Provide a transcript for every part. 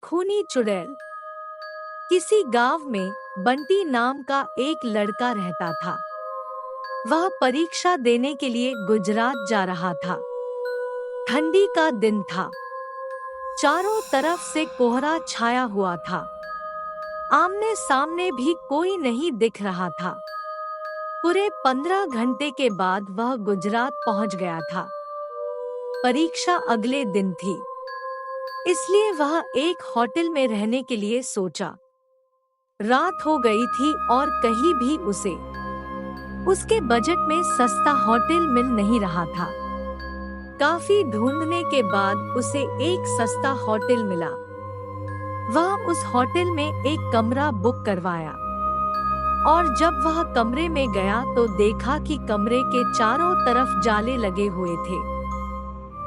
खूनी चुड़ैल। किसी गांव में बंटी नाम का एक लड़का रहता था। वह परीक्षा देने के लिए गुजरात जा रहा था। ठंडी का दिन था। चारों तरफ से कोहरा छाया हुआ था। आमने सामने भी कोई नहीं दिख रहा था। पूरे 15 घंटे के बाद वह गुजरात पहुंच गया था। परीक्षा अगले दिन थी, इसलिए वह एक होटल में रहने के लिए सोचा। रात हो गई थी और कहीं भी उसके बजट में सस्ता होटल मिल नहीं रहा था। काफी ढूंढने के बाद उसे एक सस्ता होटल मिला। वह उस होटल में एक कमरा बुक करवाया और जब वह कमरे में गया तो देखा कि कमरे के चारों तरफ जाले लगे हुए थे।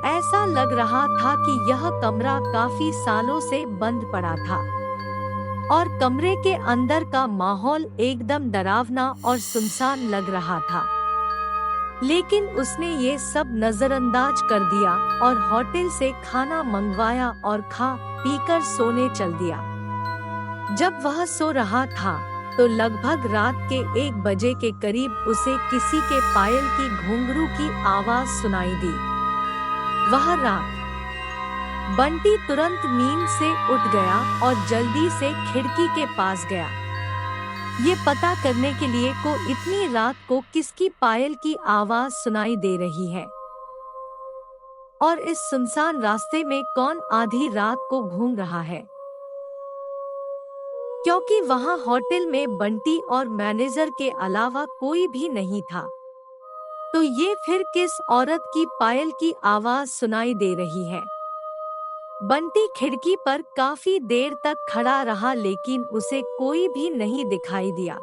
ऐसा लग रहा था कि यह कमरा काफी सालों से बंद पड़ा था और कमरे के अंदर का माहौल एकदम डरावना और सुनसान लग रहा था। लेकिन उसने ये सब नजरअंदाज कर दिया और होटल से खाना मंगवाया और खा पीकर सोने चल दिया। जब वह सो रहा था तो लगभग रात के 1 बजे के करीब उसे किसी के पायल की घुंघरू की आवाज सुनाई दी। वह रात बंटी तुरंत नींद से उठ गया और जल्दी से खिड़की के पास गया, ये पता करने के लिए को इतनी रात को किसकी पायल की आवाज सुनाई दे रही है और इस सुनसान रास्ते में कौन आधी रात को घूम रहा है। क्योंकि वहां होटल में बंटी और मैनेजर के अलावा कोई भी नहीं था, तो ये फिर किस औरत की पायल की आवाज सुनाई दे रही है। बंटी खिड़की पर काफी देर तक खड़ा रहा लेकिन उसे कोई भी नहीं दिखाई दिया।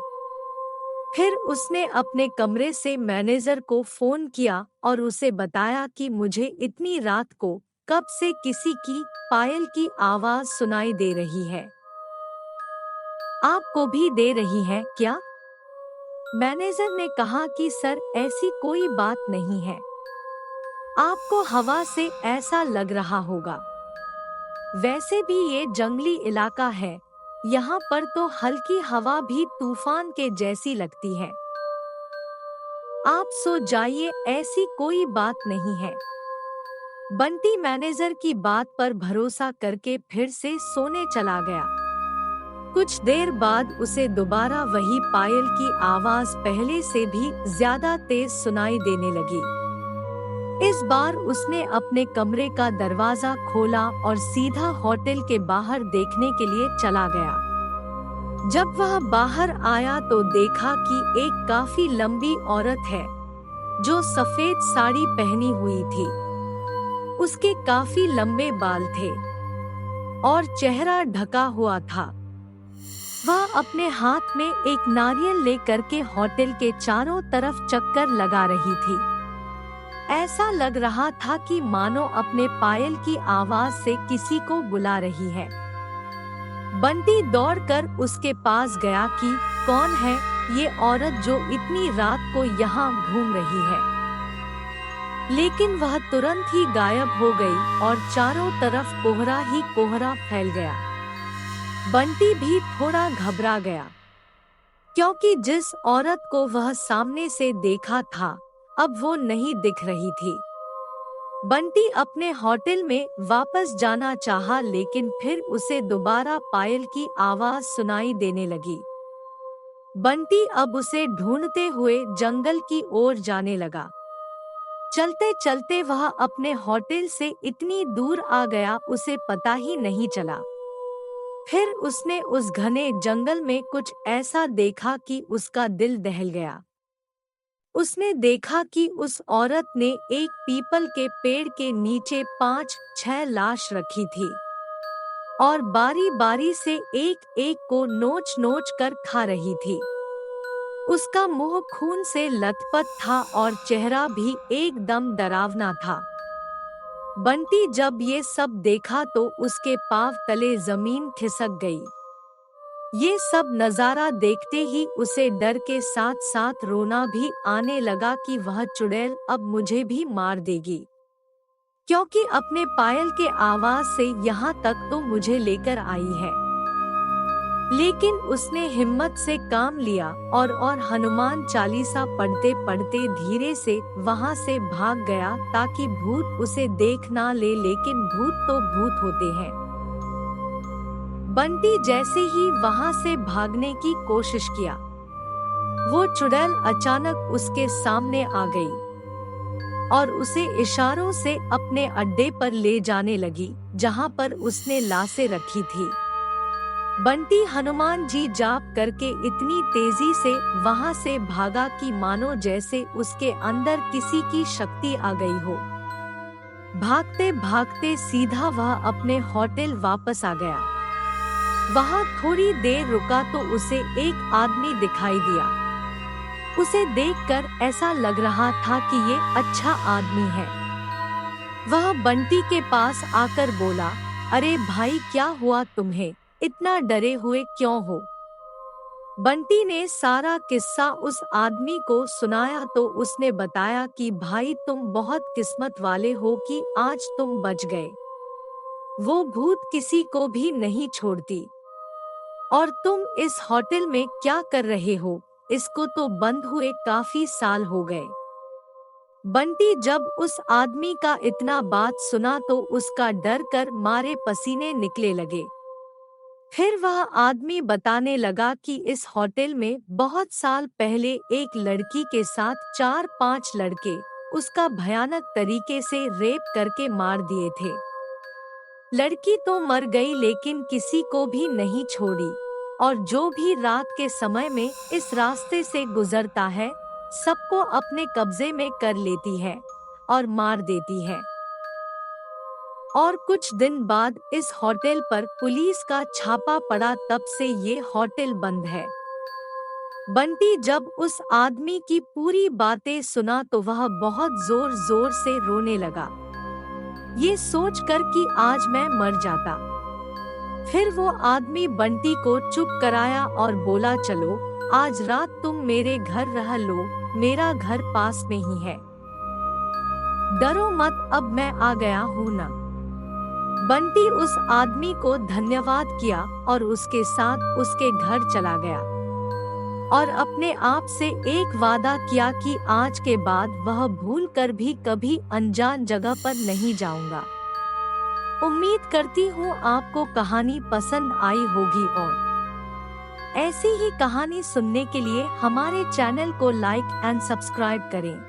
फिर उसने अपने कमरे से मैनेजर को फोन किया और उसे बताया कि मुझे इतनी रात को कब से किसी की पायल की आवाज सुनाई दे रही है। आपको भी दे रही है क्या? मैनेजर ने कहा कि सर ऐसी कोई बात नहीं है, आपको हवा से ऐसा लग रहा होगा। वैसे भी ये जंगली इलाका है, यहाँ पर तो हल्की हवा भी तूफान के जैसी लगती है। आप सो जाइए, ऐसी कोई बात नहीं है। बंटी मैनेजर की बात पर भरोसा करके फिर से सोने चला गया। कुछ देर बाद उसे दोबारा वही पायल की आवाज पहले से भी ज्यादा तेज सुनाई देने लगी। इस बार उसने अपने कमरे का दरवाजा खोला और सीधा होटल के बाहर देखने के लिए चला गया। जब वह बाहर आया तो देखा कि एक काफी लंबी औरत है जो सफेद साड़ी पहनी हुई थी। उसके काफी लंबे बाल थे और चेहरा ढका हुआ था। वह अपने हाथ में एक नारियल लेकर के होटल के चारों तरफ चक्कर लगा रही थी। ऐसा लग रहा था कि मानो अपने पायल की आवाज से किसी को बुला रही है। बंटी दौड़कर उसके पास गया कि कौन है ये औरत जो इतनी रात को यहाँ घूम रही है। लेकिन वह तुरंत ही गायब हो गई और चारों तरफ कोहरा ही कोहरा फैल गया। बंटी भी थोड़ा घबरा गया, क्योंकि जिस औरत को वह सामने से देखा था अब वो नहीं दिख रही थी। बंटी अपने होटल में वापस जाना चाहा लेकिन फिर उसे दोबारा पायल की आवाज सुनाई देने लगी। बंटी अब उसे ढूंढते हुए जंगल की ओर जाने लगा। चलते चलते वह अपने होटल से इतनी दूर आ गया उसे पता ही नहीं चला। फिर उसने उस घने जंगल में कुछ ऐसा देखा कि उसका दिल दहल गया। उसने देखा कि उस औरत ने एक पीपल के पेड़ के नीचे 5-6 लाश रखी थी और बारी बारी से एक एक को नोच नोच कर खा रही थी। उसका मुंह खून से लथपथ था और चेहरा भी एकदम डरावना था। बंटी जब ये सब देखा तो उसके पांव तले जमीन खिसक गई। ये सब नजारा देखते ही उसे डर के साथ साथ रोना भी आने लगा कि वह चुड़ैल अब मुझे भी मार देगी। क्योंकि अपने पायल के आवाज से यहाँ तक तो मुझे लेकर आई है। लेकिन उसने हिम्मत से काम लिया और हनुमान चालीसा पढ़ते पढ़ते धीरे से वहाँ से भाग गया ताकि भूत उसे देख ना ले, लेकिन भूत तो भूत होते हैं। बंटी जैसे ही वहाँ से भागने की कोशिश किया, वो चुड़ैल अचानक उसके सामने आ गई और उसे इशारों से अपने अड्डे पर ले जाने लगी जहाँ पर उसने लाशें रखी थी। बंटी हनुमान जी जाप करके इतनी तेजी से वहाँ से भागा कि मानो जैसे उसके अंदर किसी की शक्ति आ गई हो। भागते भागते सीधा वह अपने होटल वापस आ गया। वहाँ थोड़ी देर रुका तो उसे एक आदमी दिखाई दिया। उसे देखकर ऐसा लग रहा था कि ये अच्छा आदमी है। वह बंटी के पास आकर बोला, अरे भाई, क्या हुआ तुम्हें? इतना डरे हुए क्यों हो? बंटी ने सारा किस्सा उस आदमी को सुनाया तो उसने बताया कि भाई, तुम बहुत किस्मत वाले हो कि आज तुम बच गए। वो भूत किसी को भी नहीं छोड़ती। और तुम इस होटल में क्या कर रहे हो? इसको तो बंद हुए काफी साल हो गए। बंटी जब उस आदमी का इतना बात सुना तो उसका डर कर मारे पसीने निकले लगे। फिर वह आदमी बताने लगा कि इस होटल में बहुत साल पहले एक लड़की के साथ 4-5 लड़के उसका भयानक तरीके से रेप करके मार दिए थे। लड़की तो मर गई लेकिन किसी को भी नहीं छोड़ी, और जो भी रात के समय में इस रास्ते से गुजरता है सबको अपने कब्जे में कर लेती है और मार देती है। और कुछ दिन बाद इस होटल पर पुलिस का छापा पड़ा, तब से ये होटल बंद है। बंटी जब उस आदमी की पूरी बातें सुना तो वह बहुत जोर जोर से रोने लगा, ये सोचकर कि आज मैं मर जाता। फिर वो आदमी बंटी को चुप कराया और बोला, चलो आज रात तुम मेरे घर रह लो, मेरा घर पास में ही है। डरो मत, अब मैं आ गया हूँ ना। बंटी उस आदमी को धन्यवाद किया और उसके साथ उसके घर चला गया और अपने आप से एक वादा किया कि आज के बाद वह भूलकर भी कभी अनजान जगह पर नहीं जाऊंगा। उम्मीद करती हूँ आपको कहानी पसंद आई होगी और ऐसी ही कहानी सुनने के लिए हमारे चैनल को लाइक एंड सब्सक्राइब करें।